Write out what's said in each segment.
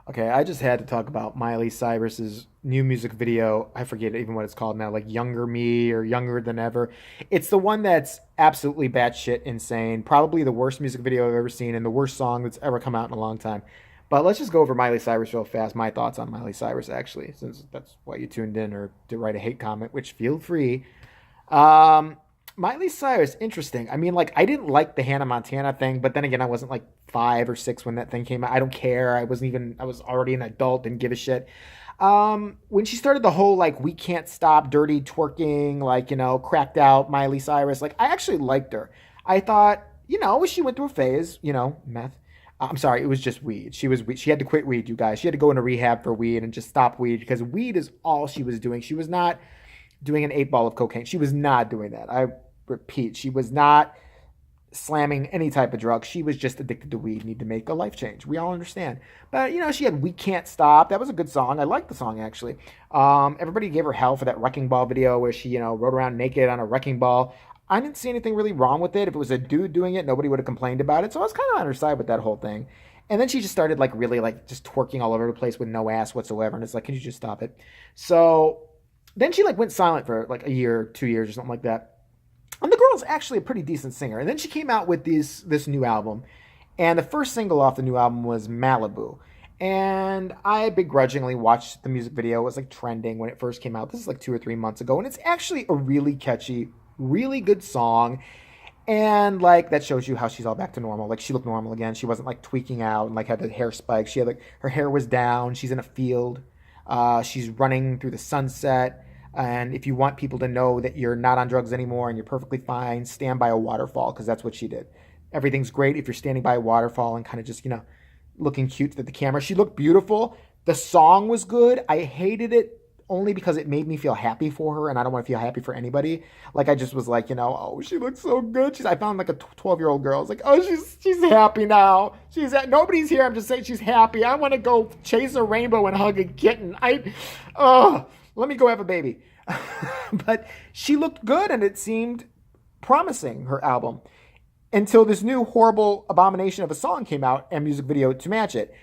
Okay, I just had to talk about Miley Cyrus's new music video. I forget even what it's called now, like Younger Me or Younger Than Ever. It's the one that's absolutely batshit insane. Probably the worst music video I've ever seen and the worst song that's ever come out in a long time. But let's just go over Miley Cyrus real fast. My thoughts on Miley Cyrus, actually, since that's why you tuned in, or to write a hate comment, which feel free. Um, Miley Cyrus, interesting. I mean, like, I didn't like the Hannah Montana thing, but then again, I wasn't like 5 or 6 when that thing came out. I don't care. I was already an adult, didn't give a shit. When she started the whole, like, we can't stop dirty twerking, like, cracked out Miley Cyrus, like, I actually liked her. I thought, she went through a phase, meth. I'm sorry, it was just weed. She had to quit weed, you guys. She had to go into rehab for weed and just stop weed because weed is all she was doing. She was not doing an 8 ball of cocaine. She was not doing that. I repeat, she was not slamming any type of drug. She was just addicted to weed, need to make a life change. We all understand. But, she had We Can't Stop. That was a good song. I liked the song, actually. Everybody gave her hell for that Wrecking Ball video where she, rode around naked on a wrecking ball. I didn't see anything really wrong with it. If it was a dude doing it, nobody would have complained about it. So I was kind of on her side with that whole thing. And then she just started, like, really, like, just twerking all over the place with no ass whatsoever. And it's like, can you just stop it? So then she, like, went silent for, like, a year, 2 years or something like that. And the girl's actually a pretty decent singer. And then she came out with this new album. And the first single off the new album was Malibu. And I begrudgingly watched the music video. It was like trending when it first came out. This is like 2 or 3 months ago. And it's actually a really catchy, really good song. And like that shows you how she's all back to normal. Like she looked normal again. She wasn't like tweaking out and like had the hair spikes. She had like her hair was down. She's in a field. She's running through the sunset. And if you want people to know that you're not on drugs anymore and you're perfectly fine, stand by a waterfall because that's what she did. Everything's great if you're standing by a waterfall and kind of just, looking cute at the camera. She looked beautiful. The song was good. I hated it only because it made me feel happy for her and I don't want to feel happy for anybody. Like I just was like, oh, she looks so good. I found like a 12-year-old girl. I was like, oh, she's happy now. Nobody's here. I'm just saying she's happy. I want to go chase a rainbow and hug a kitten. Let me go have a baby. But she looked good and it seemed promising, her album, until this new horrible abomination of a song came out and music video to match it.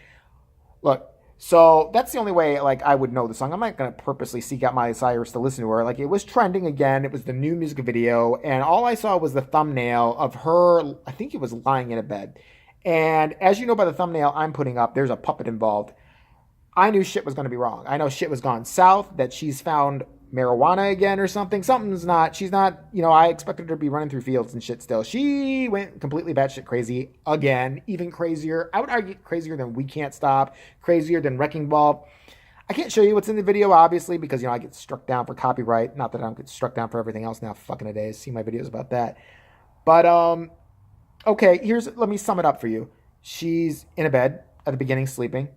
Look, so that's the only way like I would know the song. I'm not going to purposely seek out Miley Cyrus to listen to her. Like it was trending again. It was the new music video and all I saw was the thumbnail of her. I think it was lying in a bed. And as you know by the thumbnail I'm putting up, there's a puppet involved. I knew shit was going to be wrong. I know shit was gone south, that she's found marijuana again or something. She's not, I expected her to be running through fields and shit still. She went completely batshit crazy again, even crazier. I would argue crazier than We Can't Stop, crazier than Wrecking Ball. I can't show you what's in the video, obviously, because, I get struck down for copyright. Not that I don't get struck down for everything else now, fucking a day. See my videos about that. But, okay, let me sum it up for you. She's in a bed at the beginning sleeping.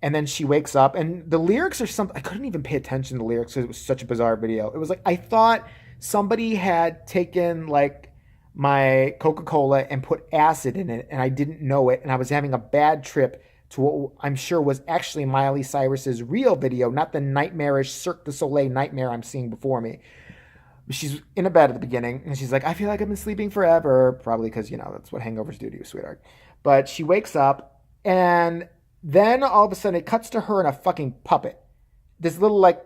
And then she wakes up and the lyrics are something, I couldn't even pay attention to the lyrics because it was such a bizarre video. It was like, I thought somebody had taken like my Coca-Cola and put acid in it and I didn't know it. And I was having a bad trip to what I'm sure was actually Miley Cyrus's real video, not the nightmarish Cirque du Soleil nightmare I'm seeing before me. She's in a bed at the beginning and she's like, I feel like I've been sleeping forever. Probably because, that's what hangovers do to you, sweetheart. But she wakes up and then all of a sudden it cuts to her in a fucking puppet. This little like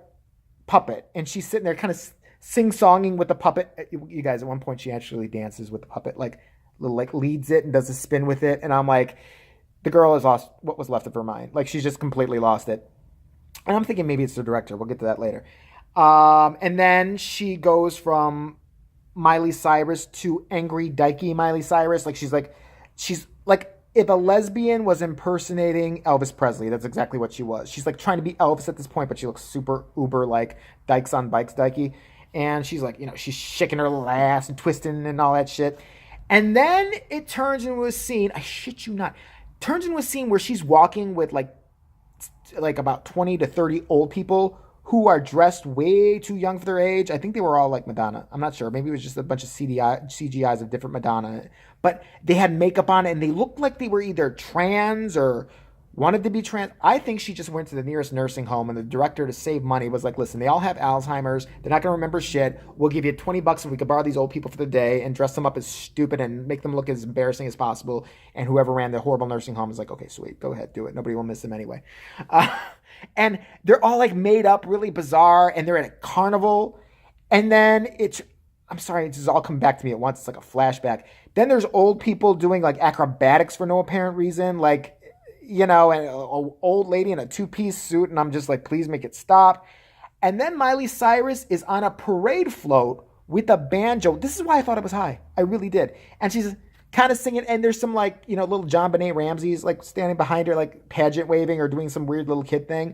puppet. And she's sitting there kind of sing-songing with the puppet. You guys, at one point she actually dances with the puppet, like little like leads it and does a spin with it. And I'm like, the girl has lost what was left of her mind. Like she's just completely lost it. And I'm thinking maybe it's the director. We'll get to that later. And then she goes from Miley Cyrus to angry dykey Miley Cyrus. She's like if a lesbian was impersonating Elvis Presley, that's exactly what she was. She's like trying to be Elvis at this point, but she looks super uber like dykes on bikes dykey. And she's like, she's shaking her little ass and twisting and all that shit. And then it turns into a scene, I shit you not, turns into a scene where she's walking with like about 20 to 30 old people who are dressed way too young for their age. I think they were all like Madonna. I'm not sure. Maybe it was just a bunch of CGIs of different Madonna. But they had makeup on and they looked like they were either trans or wanted to be I think she just went to the nearest nursing home, and the director, to save money, was like, listen, they all have Alzheimer's. They're not going to remember shit. We'll give you $20 if we could borrow these old people for the day and dress them up as stupid and make them look as embarrassing as possible. And whoever ran the horrible nursing home is like, okay, sweet, go ahead, do it. Nobody will miss them anyway. And they're all like made up, really bizarre, and they're at a carnival. And then I'm sorry, it's just all come back to me at once. It's like a flashback. Then there's old people doing like acrobatics for no apparent reason, like, you know, an old lady in a two-piece suit, and I'm just like, please make it stop. And then Miley Cyrus is on a parade float with a banjo. This is why I thought it was high. I really did. And she's kind of singing, and there's some like, you know, little John Benet Ramsey's like standing behind her, like pageant waving or doing some weird little kid thing.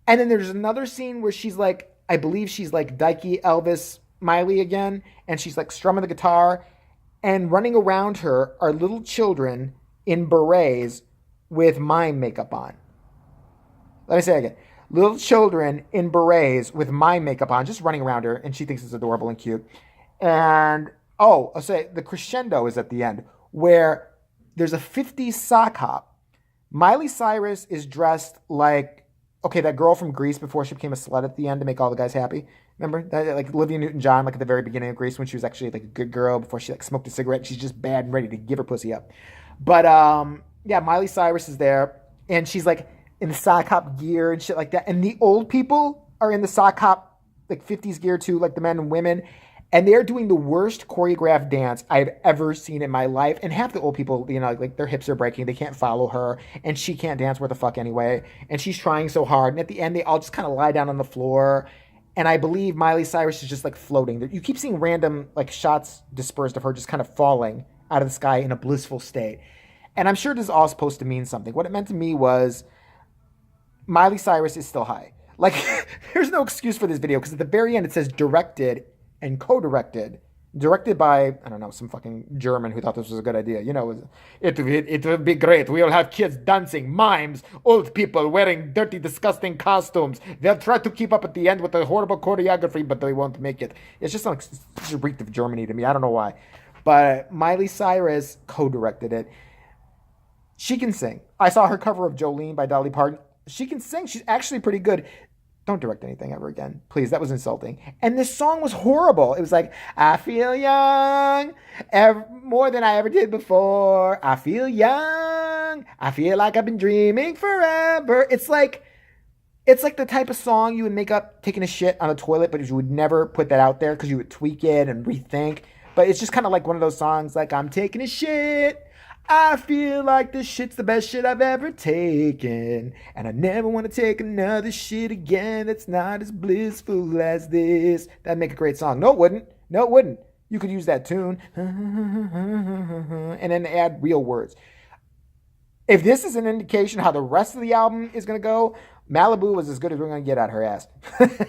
And then there's another scene where she's like, I believe she's like Dikey Elvis Miley again, and she's like strumming the guitar, and running around her are little children in berets with mime makeup on. Let me say it again. Little children in berets with mime makeup on, just running around her, and she thinks it's adorable and cute. And, I'll say the crescendo is at the end, where there's a 50s sock hop. Miley Cyrus is dressed like, okay, that girl from Grease before she became a slut at the end to make all the guys happy. Remember? That, like Olivia Newton-John, like at the very beginning of Grease, when she was actually like a good girl before she like smoked a cigarette. She's just bad and ready to give her pussy up. But, yeah, Miley Cyrus is there, and she's like in the sock hop gear and shit like that. And the old people are in the sock hop, like 50s gear too, like the men and women. And they're doing the worst choreographed dance I've ever seen in my life. And half the old people, you know, like their hips are breaking. They can't follow her, and she can't dance worth the fuck anyway. And she's trying so hard. And at the end, they all just kind of lie down on the floor. And I believe Miley Cyrus is just like floating. You keep seeing random like shots dispersed of her just kind of falling out of the sky in a blissful state. And I'm sure this is all supposed to mean something. What it meant to me was Miley Cyrus is still high. Like, there's no excuse for this video, because at the very end it says directed and co-directed. Directed by, I don't know, some fucking German who thought this was a good idea. You know, it will be great. We'll have kids dancing, mimes, old people wearing dirty, disgusting costumes. They'll try to keep up at the end with the horrible choreography, but they won't make it. It's just like, it's just reeked of Germany to me. I don't know why. But Miley Cyrus co-directed it. She can sing. I saw her cover of Jolene by Dolly Parton. She can sing. She's actually pretty good. Don't direct anything ever again. Please, that was insulting. And this song was horrible. It was like, I feel young, more than I ever did before. I feel young. I feel like I've been dreaming forever. It's like the type of song you would make up taking a shit on a toilet, but you would never put that out there because you would tweak it and rethink. But it's just kind of like one of those songs like, I'm taking a shit. I feel like this shit's the best shit I've ever taken, and I never want to take another shit again that's not as blissful as this. That'd make a great song. No, it wouldn't. No, it wouldn't. You could use that tune and then add real words. If this is an indication how the rest of the album is going to go, Malibu was as good as we're going to get out her ass.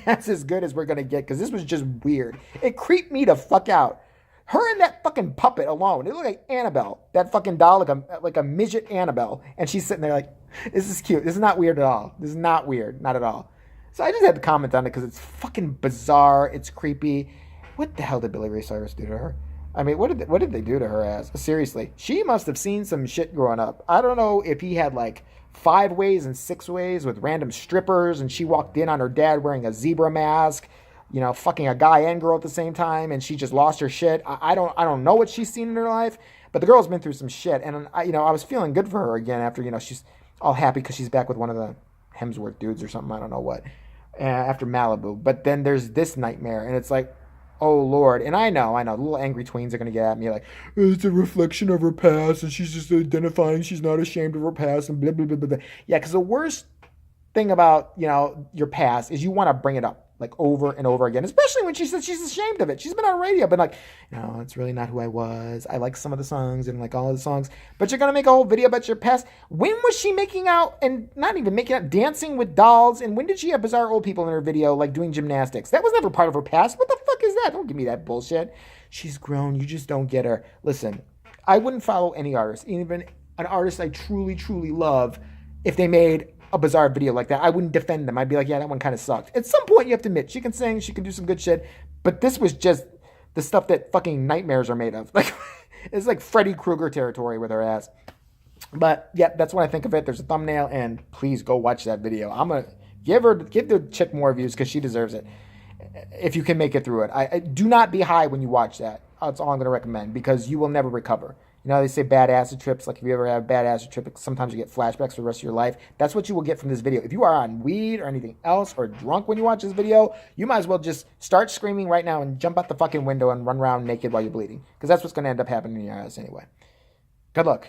That's as good as we're going to get, because this was just weird. It creeped me the fuck out. Her and that fucking puppet alone. It looked like Annabelle. That fucking doll, like a midget Annabelle. And she's sitting there like, this is cute. This is not weird at all. This is not weird. Not at all. So I just had to comment on it because it's fucking bizarre. It's creepy. What the hell did Billy Ray Cyrus do to her? I mean, what did they do to her ass? Seriously. She must have seen some shit growing up. I don't know if he had like 5 ways and 6 ways with random strippers, and she walked in on her dad wearing a zebra mask, you know, fucking a guy and girl at the same time, and she just lost her shit. I don't know what she's seen in her life, but the girl's been through some shit, and I was feeling good for her again after, she's all happy because she's back with one of the Hemsworth dudes or something, I don't know what, after Malibu. But then there's this nightmare, and it's like, oh Lord. And I know, little angry tweens are gonna get at me like, it's a reflection of her past, and she's just identifying she's not ashamed of her past, and blah blah blah blah. Yeah, because the worst thing about your past is you want to bring it up like over and over again, especially when she says she's ashamed of it. She's been on radio, but like, it's really not who I was. I like some of the songs and like all of the songs, but you're going to make a whole video about your past. When was she making out, and not even making out, dancing with dolls? And when did she have bizarre old people in her video, like doing gymnastics? That was never part of her past. What the fuck is that? Don't give me that bullshit. She's grown. You just don't get her. Listen, I wouldn't follow any artist, even an artist I truly, truly love, if they made a bizarre video like that. I wouldn't defend them. I'd be like, yeah, that one kind of sucked. At some point, you have to admit, she can sing, she can do some good shit, but this was just the stuff that fucking nightmares are made of. Like, it's like Freddy Krueger territory with her ass. But yeah, that's what I think of it. There's a thumbnail, and please go watch that video. I'm gonna give the chick more views because she deserves it. If you can make it through it, I do not be high when you watch that. That's all I'm gonna recommend because you will never recover. You know, they say bad acid trips. Like if you ever have a bad acid trip, sometimes you get flashbacks for the rest of your life. That's what you will get from this video. If you are on weed or anything else or drunk when you watch this video, you might as well just start screaming right now and jump out the fucking window and run around naked while you're bleeding because that's what's gonna end up happening in your eyes anyway. Good luck.